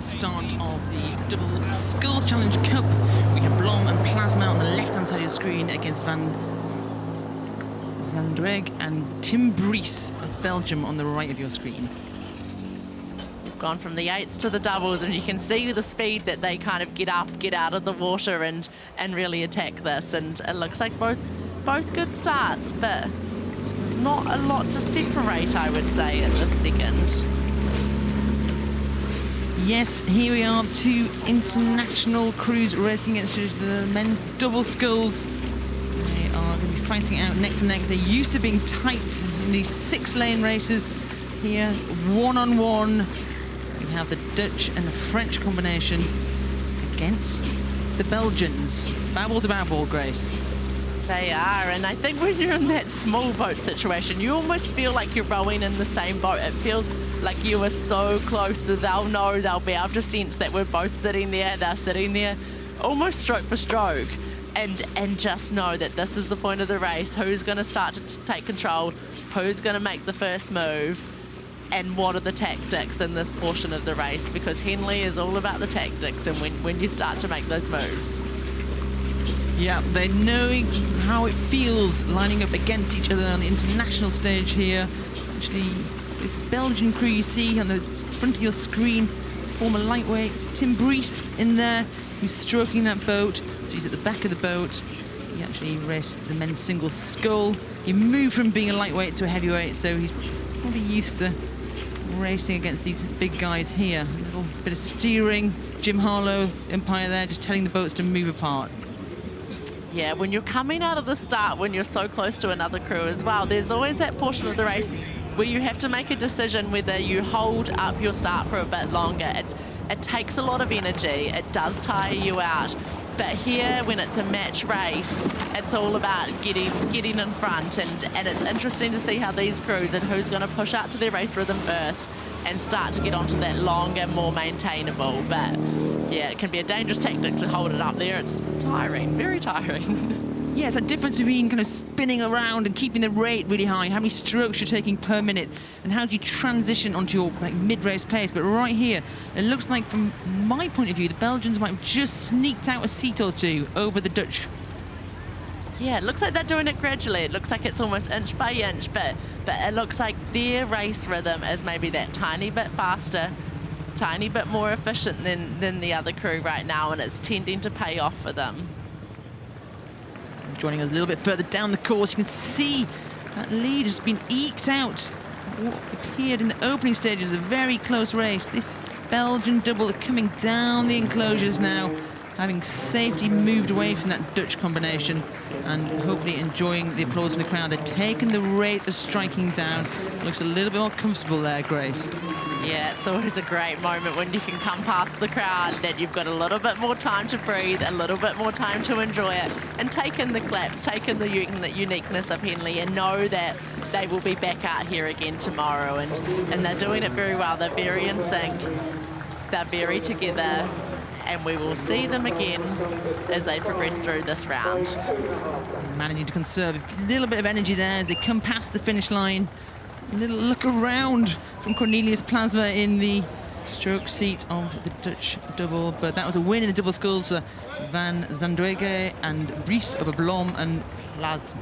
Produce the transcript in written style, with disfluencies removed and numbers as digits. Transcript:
start of the double Sculls Challenge Cup. We have Blom and Palsma on the left-hand side of your screen against Zandweghe and Brys of Belgium on the right of your screen. We've gone from the eights to the doubles, and you can see the speed that they kind of get up, get out of the water and really attack this. And it looks like both good starts, but not a lot to separate, I would say, in this second. Yes, here we are, two international crews racing against the men's double sculls. They are going to be fighting out neck to neck. They're used to being tight in these 6-lane races. Here, one-on-one, we have the Dutch and the French combination against the Belgians. Bow to bow, Grace. They are, and I think when you're in that small boat situation, you almost feel like you're rowing in the same boat. It feels like you are so close, so they'll know, they'll be able to sense that we're both sitting there, they're sitting there, almost stroke for stroke, and just know that this is the point of the race. Who's going to start to take control? Who's going to make the first move? And what are the tactics in this portion of the race? Because Henley is all about the tactics, and when you start to make those moves. Yeah, they're knowing how it feels lining up against each other on the international stage here. Actually, this Belgian crew you see on the front of your screen, former lightweights, Brys in there, who's stroking that boat. So he's at the back of the boat. He actually raced the men's single scull. He moved from being a lightweight to a heavyweight, so he's probably used to racing against these big guys here. A little bit of steering. Jim Harlow, umpire there, just telling the boats to move apart. Yeah, when you're coming out of the start, when you're so close to another crew as well, there's always that portion of the race where you have to make a decision whether you hold up your start for a bit longer. It takes a lot of energy, it does tire you out, but here when it's a match race, it's all about getting in front, and it's interesting to see how these crews and who's going to push out to their race rhythm first and start to get onto that longer, more maintainable. But yeah, it can be a dangerous tactic to hold it up there. It's tiring, very tiring. Yeah, it's a difference between kind of spinning around and keeping the rate really high, how many strokes you're taking per minute, and how do you transition onto your mid-race pace. But right here, it looks like, from my point of view, the Belgians might have just sneaked out a seat or two over the Dutch. Yeah, it looks like they're doing it gradually. It looks like it's almost inch by inch, but it looks like their race rhythm is maybe that tiny bit faster, tiny bit more efficient than the other crew right now, and it's tending to pay off for them. Joining us a little bit further down the course, you can see that lead has been eked out. What appeared in the opening stages a very close race. This Belgian double are coming down the enclosures now, having safely moved away from that Dutch combination and hopefully enjoying the applause from the crowd. They've taken the rate of striking down. It looks a little bit more comfortable there, Grace. Yeah, it's always a great moment when you can come past the crowd, that you've got a little bit more time to breathe, a little bit more time to enjoy it, and take in the claps, take in the uniqueness of Henley, and know that they will be back out here again tomorrow. And they're doing it very well. They're very in sync. They're very together. And we will see them again as they progress through this round. Managing to conserve a little bit of energy there as they come past the finish line. A little look around from Cornelius Palsma in the stroke seat of the Dutch double, but that was a win in the double sculls for Zandweghe and Brys over Blom and Palsma.